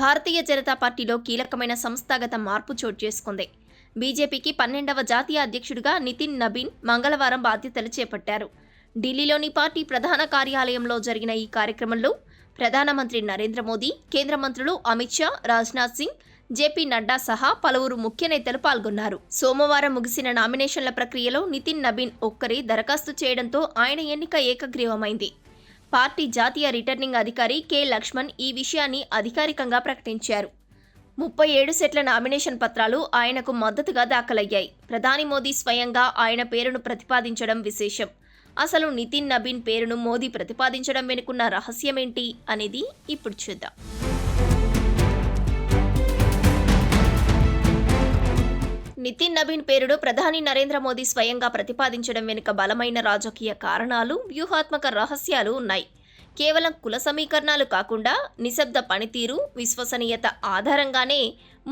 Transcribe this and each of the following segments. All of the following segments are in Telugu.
భారతీయ జనతా పార్టీలో కీలకమైన సంస్థాగత మార్పు చోటు చేసుకుంది. బీజేపీకి 12వ జాతీయ అధ్యక్షుడిగా నితిన్ నబీన్ మంగళవారం బాధ్యతలు చేపట్టారు. ఢిల్లీలోని పార్టీ ప్రధాన కార్యాలయంలో జరిగిన ఈ కార్యక్రమంలో ప్రధానమంత్రి నరేంద్ర మోదీ, కేంద్ర మంత్రులు అమిత్ షా, రాజ్నాథ్ సింగ్, జేపీ నడ్డా సహా పలువురు ముఖ్య నేతలు పాల్గొన్నారు. సోమవారం ముగిసిన నామినేషన్ల ప్రక్రియలో నితిన్ నబీన్ ఒక్కరే దరఖాస్తు చేయడంతో ఆయన ఎన్నిక ఏకగ్రీవమైంది. పార్టీ జాతీయ రిటర్నింగ్ అధికారి కె లక్ష్మణ్ ఈ విషయాన్ని అధికారికంగా ప్రకటించారు. 37 సెట్ల నామినేషన్ పత్రాలు ఆయనకు మద్దతుగా దాఖలయ్యాయి. ప్రధాని మోదీ స్వయంగా ఆయన పేరును ప్రతిపాదించడం విశేషం. అసలు నితిన్ నబీన్ పేరును మోదీ ప్రతిపాదించడం వెనుకున్న రహస్యమేంటి అనేది ఇప్పుడు చూద్దాం. నితిన్ నబీన్ పేరును ప్రధాని నరేంద్ర మోదీ స్వయంగా ప్రతిపాదించడం వెనుక బలమైన రాజకీయ కారణాలు, వ్యూహాత్మక రహస్యాలు ఉన్నాయి. కేవలం కుల సమీకరణాలు కాకుండా నిశ్శబ్ద పనితీరు, విశ్వసనీయత ఆధారంగానే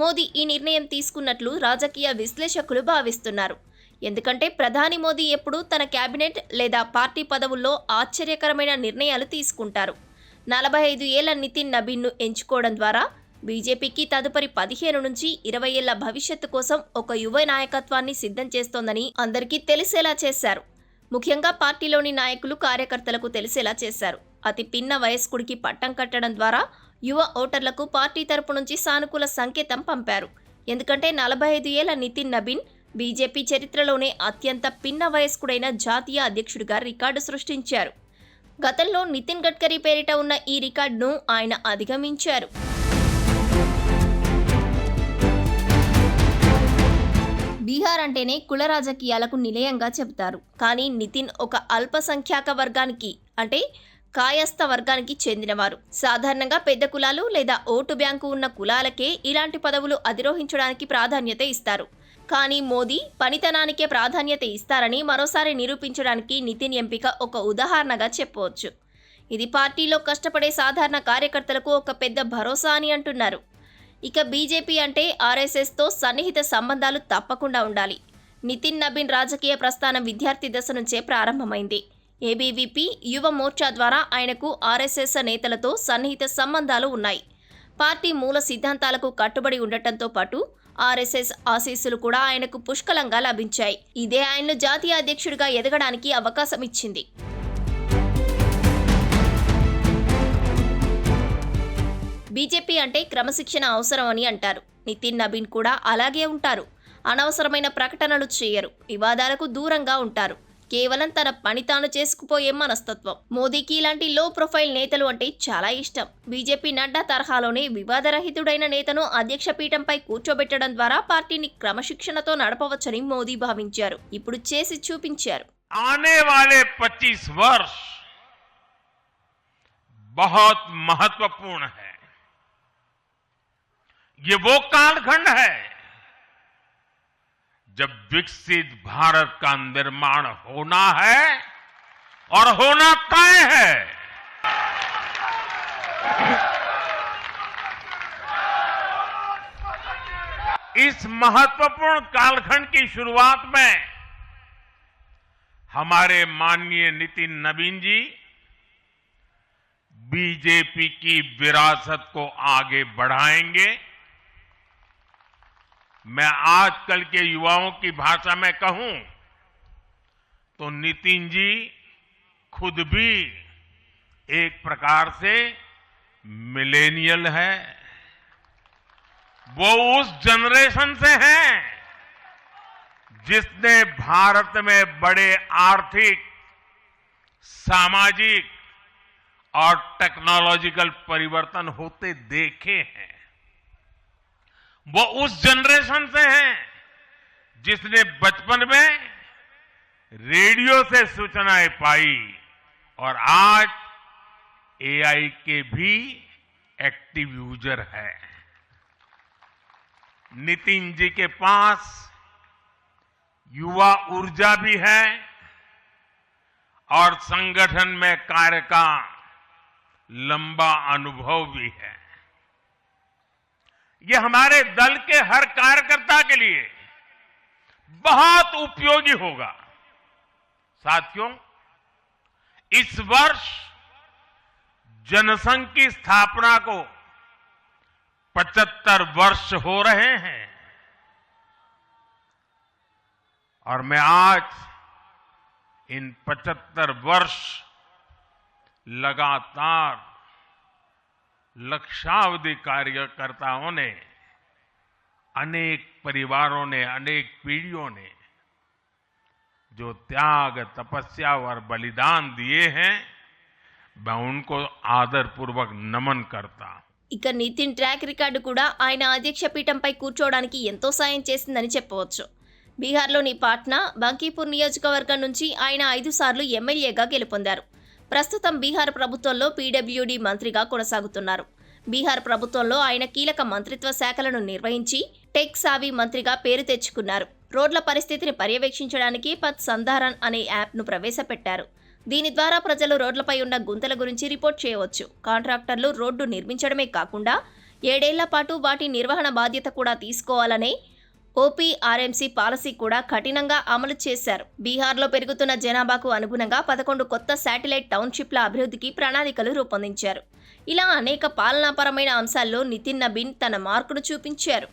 మోదీ ఈ నిర్ణయం తీసుకున్నట్లు రాజకీయ విశ్లేషకులు భావిస్తున్నారు. ఎందుకంటే ప్రధాని మోదీ ఎప్పుడూ తన కేబినెట్ లేదా పార్టీ పదవుల్లో ఆశ్చర్యకరమైన నిర్ణయాలు తీసుకుంటారు. 45 ఏళ్ల నితిన్ నబీన్ను ఎంచుకోవడం ద్వారా బీజేపీకి తదుపరి 15 నుంచి 20 ఏళ్ల భవిష్యత్తు కోసం ఒక యువ నాయకత్వాన్ని సిద్ధం చేస్తోందని అందరికీ తెలిసేలా చేశారు. ముఖ్యంగా పార్టీలోని నాయకులు, కార్యకర్తలకు తెలిసేలా చేశారు. అతి పిన్న వయస్కుడికి పట్టం కట్టడం ద్వారా యువ ఓటర్లకు పార్టీ తరపు నుంచి సానుకూల సంకేతం పంపారు. ఎందుకంటే 45 ఏళ్ల నితిన్ నబీన్ బీజేపీ చరిత్రలోనే అత్యంత పిన్న వయస్కుడైన జాతీయ అధ్యక్షుడిగా రికార్డు సృష్టించారు. గతంలో నితిన్ గడ్కరీ పేరిట ఉన్న ఈ రికార్డును ఆయన అధిగమించారు. బీహార్ అంటేనే కుల రాజకీయాలకు నిలయంగా చెబుతారు. కానీ నితిన్ ఒక అల్పసంఖ్యాక వర్గానికి అంటే కాయస్థ వర్గానికి చెందినవారు. సాధారణంగా పెద్ద కులాలు లేదా ఓటు బ్యాంకు ఉన్న కులాలకే ఇలాంటి పదవులు అధిరోహించడానికి ప్రాధాన్యత ఇస్తారు. కానీ మోదీ పనితనానికే ప్రాధాన్యత ఇస్తారని మరోసారి నిరూపించడానికి నితిన్ ఎంపిక ఒక ఉదాహరణగా చెప్పవచ్చు. ఇది పార్టీలో కష్టపడే సాధారణ కార్యకర్తలకు ఒక పెద్ద భరోసా అని అంటున్నారు. ఇక బీజేపీ అంటే ఆర్ఎస్ఎస్తో సన్నిహిత సంబంధాలు తప్పకుండా ఉండాలి. నితిన్ నబీన్ రాజకీయ ప్రస్థానం విద్యార్థి దశ నుంచే ప్రారంభమైంది. ఏబీవీపీ యువ మోర్చా ద్వారా ఆయనకు ఆర్ఎస్ఎస్ నేతలతో సన్నిహిత సంబంధాలు ఉన్నాయి. పార్టీ మూల సిద్ధాంతాలకు కట్టుబడి ఉండటంతో పాటు ఆర్ఎస్ఎస్ ఆశీస్సులు కూడా ఆయనకు పుష్కలంగా లభించాయి. ఇదే ఆయన్ను జాతీయ అధ్యక్షుడిగా ఎదగడానికి అవకాశం ఇచ్చింది. బీజేపీ అంటే క్రమశిక్షణ అవసరం అని అంటారు. నితిన్ నబీన్ కూడా అలాగే ఉంటారు. అనవసరమైన ప్రకటనలు చేయరు, వివాదాలకు దూరంగా ఉంటారు. కేవలం తన పని తాను చేసుకుపోయే మనస్తత్వం. మోదీకి ఇలాంటి లో ప్రొఫైల్ నేతలు అంటే చాలా ఇష్టం. బీజేపీ నడ్డా తరహాలోనే వివాదరహితుడైన నేతను అధ్యక్ష పీఠంపై కూర్చోబెట్టడం ద్వారా పార్టీని క్రమశిక్షణతో నడపవచ్చని మోదీ భావించారు. ఇప్పుడు చేసి చూపించారు. आने वाले 25 वर्ष बहुत महत्वपूर्ण है। ये वो कालखंड है जब विकसित भारत का निर्माण होना है और होना तय है। इस महत्वपूर्ण कालखंड की शुरुआत में हमारे माननीय नितिन नबीन जी बीजेपी की विरासत को आगे बढ़ाएंगे। मैं आजकल के युवाओं की भाषा में कहूं तो नितिन जी खुद भी एक प्रकार से मिलेनियल है। वो उस जनरेशन से हैं जिसने भारत में बड़े आर्थिक, सामाजिक और टेक्नोलॉजिकल परिवर्तन होते देखे हैं। वो उस जनरेशन से हैं जिसने बचपन में रेडियो से सूचनाएं पाई और आज एआई के भी एक्टिव यूजर है। नितिन जी के पास युवा ऊर्जा भी है और संगठन में कार्य का लंबा अनुभव भी है। ये हमारे दल के हर कार्यकर्ता के लिए बहुत उपयोगी होगा। साथियों, इस वर्ष जनसंघ की स्थापना को 75 वर्ष हो रहे हैं और मैं आज इन 75 वर्ष लगातार लक्षावधि कार्यकर्ताओं ने, अनेक परिवारों ने, अनेक पीढ़ियों ने जो त्याग, तपस्या और बलिदान दिए हैं, मैं उनको आदरपूर्वक नमन करता हूं। ఇక నితిన్ ట్రాక్ రికార్డు కూడా ఆయన అధ్యక్ష పీఠంపై కూర్చోవడానికి ఎంతో సాయం చేసిందని చెప్పవచ్చు. బీహార్లోని పాట్నా, బంకీపూర్ నియోజకవర్గం నుంచి ఆయన 5 సార్లు ఎమ్మెల్యేగా గెలుపొందారు. ప్రస్తుతం బీహార్ ప్రభుత్వంలో పీడబ్ల్యూడీ మంత్రిగా కొనసాగుతున్నారు. బీహార్ ప్రభుత్వంలో ఆయన కీలక మంత్రిత్వ శాఖలను నిర్వహించి టెక్ సావి మంత్రిగా పేరు తెచ్చుకున్నారు. రోడ్ల పరిస్థితిని పర్యవేక్షించడానికి పథ్ సంధారన్ అనే యాప్ను ప్రవేశపెట్టారు. దీని ద్వారా ప్రజలు రోడ్లపై ఉన్న గుంతల గురించి రిపోర్ట్ చేయవచ్చు. కాంట్రాక్టర్లు రోడ్డు నిర్మించడమే కాకుండా 7 ఏళ్ల పాటు వాటి నిర్వహణ బాధ్యత కూడా తీసుకోవాలనే ఓపీఆర్ఎంసీ పాలసీ కూడా కఠినంగా అమలు చేశారు. బీహార్లో పెరుగుతున్న జనాభాకు అనుగుణంగా 11 కొత్త శాటిలైట్ టౌన్షిప్ల అభివృద్ధికి ప్రణాళికలు రూపొందించారు. ఇలా అనేక పాలనాపరమైన అంశాల్లో నితిన్ నబీన్ తన మార్కును చూపించారు.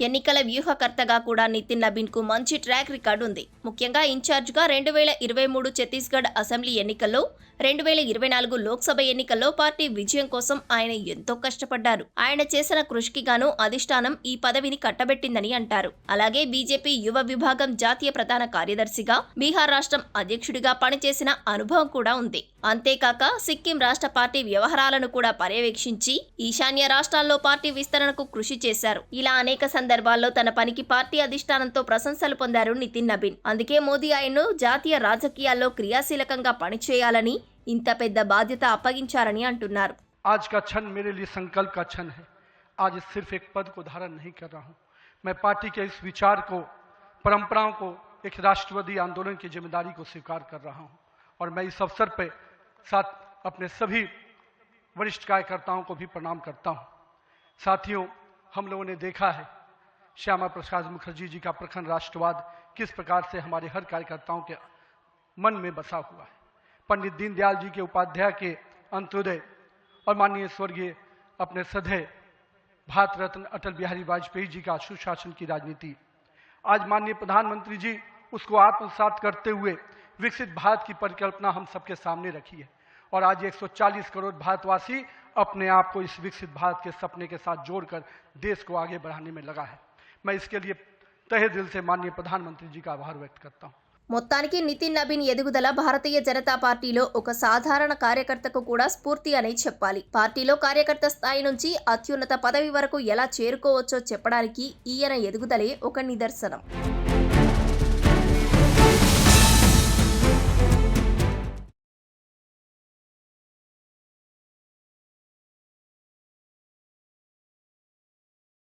ఎన్నికల వ్యూహకర్తగా కూడా నితిన్ నబీన్కు మంచి ట్రాక్ రికార్డు ఉంది. ముఖ్యంగా ఇన్ఛార్జ్గా 2023 ఛత్తీస్గఢ్ అసెంబ్లీ ఎన్నికల్లో, 2024 లోక్సభ ఎన్నికల్లో పార్టీ విజయం కోసం ఆయన ఎంతో కష్టపడ్డారు. ఆయన చేసిన కృషికి గాను అధిష్టానం ఈ పదవిని కట్టబెట్టిందని అంటారు. అలాగే బీజేపీ యువ విభాగం జాతీయ ప్రధాన కార్యదర్శిగా, బీహార్ రాష్ట్రం అధ్యక్షుడిగా పనిచేసిన అనుభవం కూడా ఉంది. అంతేకాక సిక్కిం రాష్ట్ర పార్టీ వ్యవహారాలను కూడా పర్యవేక్షించి ఈశాన్య రాష్ట్రాల్లో పార్టీ విస్తరణకు కృషి చేశారు. ఇలా అనేక సందర్భాల్లో తన పనికి పార్టీ అధిష్టానంతో ప్రశంసలు పొందారు నితిన్ నబీన్. అందుకే మోదీ ఆయన్ను జాతీయ రాజకీయాల్లో క్రియాశీలకంగా పనిచేయాలని, ఇంత పెద్ద బాధ్యత అప్పగించారని అంటున్నారు. आज का क्षण मेरे लिए संकल्प का क्षण है। आज सिर्फ एक पद को धारण नहीं कर रहा हूं, मैं पार्टी के इस विचार को, परंपराओं को, एक राष्ट्रवादी आंदोलन की जिम्मेदारी को स्वीकार कर रहा हूं। और मैं इस अवसर पर साथ अपने सभी वरिष्ठ कार्यकर्ताओं को भी प्रणाम करता हूं। साथियों, हम लोगों ने देखा है श्यामा प्रसाद मुखर्जी जी का प्रखर राष्ट्रवाद किस प्रकार से हमारे हर कार्यकर्ताओं के मन में बसा हुआ है। पंडित दीनदयाल जी के उपाध्याय के अंत्योदय और माननीय स्वर्गीय अपने सदैव भारत रत्न अटल बिहारी वाजपेयी जी का सुशासन की राजनीति, आज माननीय प्रधानमंत्री जी उसको आत्मसात करते हुए विकसित भारत की परिकल्पना हम सबके सामने रखी है। और आज 140 करोड़ भारतवासी अपने आप को इस विकसित भारत के सपने के साथ जोड़कर देश को आगे बढ़ाने में लगा है। मैं इसके लिए तहे दिल से माननीय प्रधानमंत्री जी का आभार व्यक्त करता हूँ। మొత్తానికి నితిన్ నబీన్ ఎదుగుదల భారతీయ జనతా పార్టీలో ఒక సాధారణ కార్యకర్తకు కూడా స్ఫూర్తి అనే చెప్పాలి. పార్టీలో కార్యకర్త స్థాయి నుంచి అత్యున్నత పదవి వరకు ఎలా చేరుకోవచ్చో చెప్పడానికి ఈయన ఎదుగుదలే ఒక నిదర్శనం.